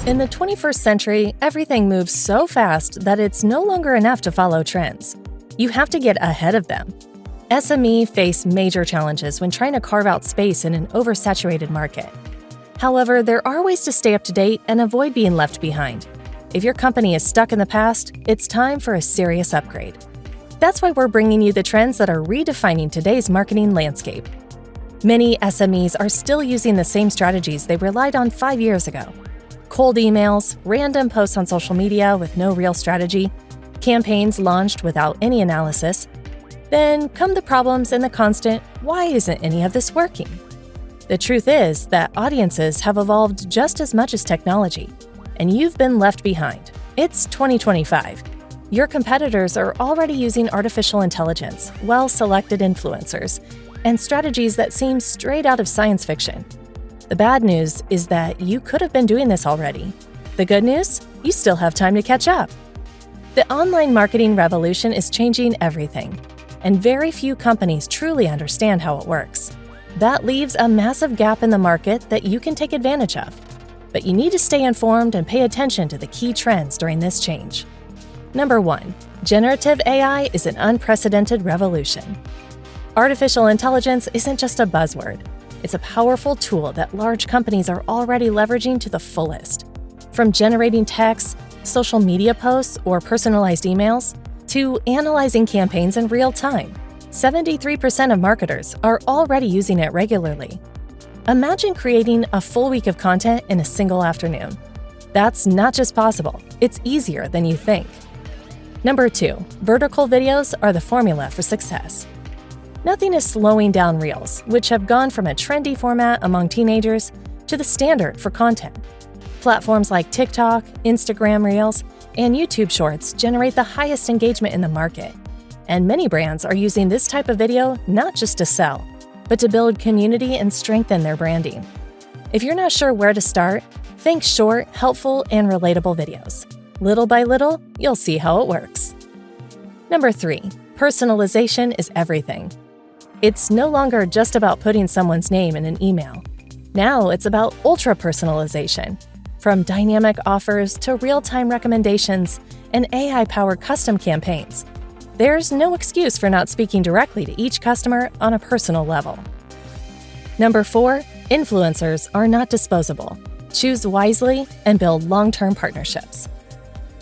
In the 21st century, everything moves so fast that it's no longer enough to follow trends. You have to get ahead of them. SME face major challenges when trying to carve out space in an oversaturated market. However, there are ways to stay up to date and avoid being left behind. If your company is stuck in the past, it's time for a serious upgrade. That's why we're bringing you the trends that are redefining today's marketing landscape. Many SMEs are still using the same strategies they relied on 5 years ago. Cold emails, random posts on social media with no real strategy, campaigns launched without any analysis. Then come the problems and the constant, why isn't any of this working? The truth is that audiences have evolved just as much as technology, and you've been left behind. It's 2025. Your competitors are already using artificial intelligence, well-selected influencers, and strategies that seem straight out of science fiction. The bad news is that you could have been doing this already. The good news? You still have time to catch up. The online marketing revolution is changing everything, and very few companies truly understand how it works. That leaves a massive gap in the market that you can take advantage of. But you need to stay informed and pay attention to the key trends during this change. Number 1. Generative AI is an unprecedented revolution. Artificial intelligence isn't just a buzzword. It's a powerful tool that large companies are already leveraging to the fullest. From generating text, social media posts, or personalized emails, to analyzing campaigns in real time, 73% of marketers are already using it regularly. Imagine creating a full week of content in a single afternoon. That's not just possible, it's easier than you think. Number 2, vertical videos are the formula for success. Nothing is slowing down Reels, which have gone from a trendy format among teenagers to the standard for content. Platforms like TikTok, Instagram Reels, and YouTube Shorts generate the highest engagement in the market. And many brands are using this type of video not just to sell, but to build community and strengthen their branding. If you're not sure where to start, think short, helpful, and relatable videos. Little by little, you'll see how it works. Number 3, personalization is everything. It's no longer just about putting someone's name in an email. Now it's about ultra-personalization. From dynamic offers to real-time recommendations and AI-powered custom campaigns, there's no excuse for not speaking directly to each customer on a personal level. Number 4, influencers are not disposable. Choose wisely and build long-term partnerships.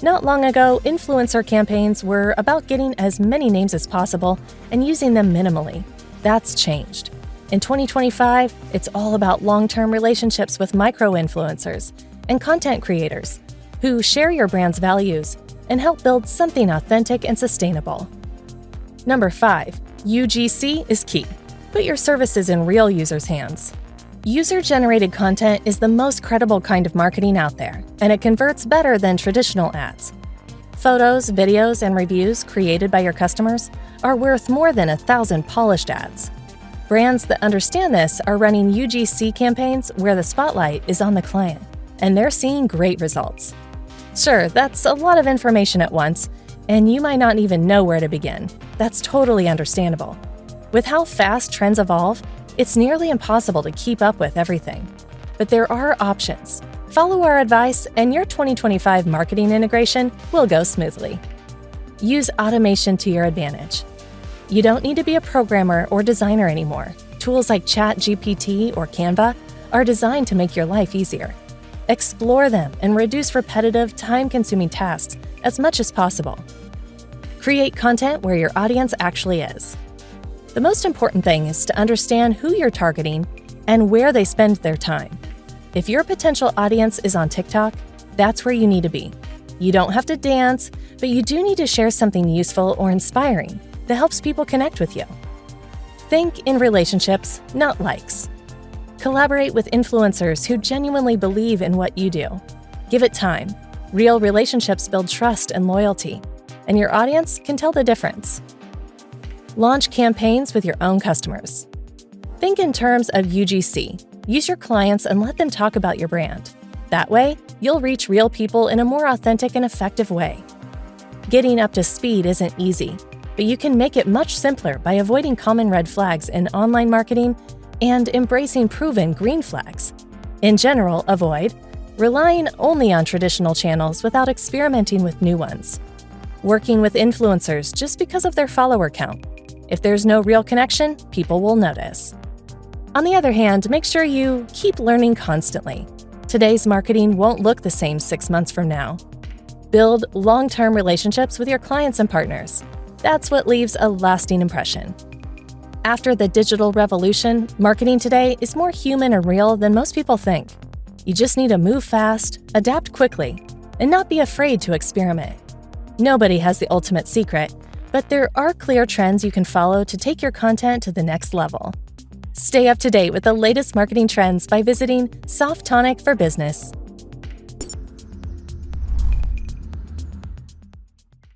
Not long ago, influencer campaigns were about getting as many names as possible and using them minimally. That's changed. In 2025, it's all about long-term relationships with micro-influencers and content creators who share your brand's values and help build something authentic and sustainable. Number 5, UGC is key. Put your services in real users' hands. User-generated content is the most credible kind of marketing out there, and it converts better than traditional ads. Photos, videos, and reviews created by your customers are worth more than 1,000 polished ads. Brands that understand this are running UGC campaigns where the spotlight is on the client, and they're seeing great results. Sure, that's a lot of information at once, and you might not even know where to begin. That's totally understandable. With how fast trends evolve, it's nearly impossible to keep up with everything. But there are options. Follow our advice, and your 2025 marketing integration will go smoothly. Use automation to your advantage. You don't need to be a programmer or designer anymore. Tools like ChatGPT or Canva are designed to make your life easier. Explore them and reduce repetitive, time-consuming tasks as much as possible. Create content where your audience actually is. The most important thing is to understand who you're targeting and where they spend their time. If your potential audience is on TikTok, that's where you need to be. You don't have to dance, but you do need to share something useful or inspiring that helps people connect with you. Think in relationships, not likes. Collaborate with influencers who genuinely believe in what you do. Give it time. Real relationships build trust and loyalty, and your audience can tell the difference. Launch campaigns with your own customers. Think in terms of UGC. Use your clients and let them talk about your brand. That way, you'll reach real people in a more authentic and effective way. Getting up to speed isn't easy, but you can make it much simpler by avoiding common red flags in online marketing and embracing proven green flags. In general, avoid relying only on traditional channels without experimenting with new ones, working with influencers just because of their follower count. If there's no real connection, people will notice. On the other hand, make sure you keep learning constantly. Today's marketing won't look the same 6 months from now. Build long-term relationships with your clients and partners. That's what leaves a lasting impression. After the digital revolution, marketing today is more human and real than most people think. You just need to move fast, adapt quickly, and not be afraid to experiment. Nobody has the ultimate secret, but there are clear trends you can follow to take your content to the next level. Stay up to date with the latest marketing trends by visiting Soft Tonic for Business.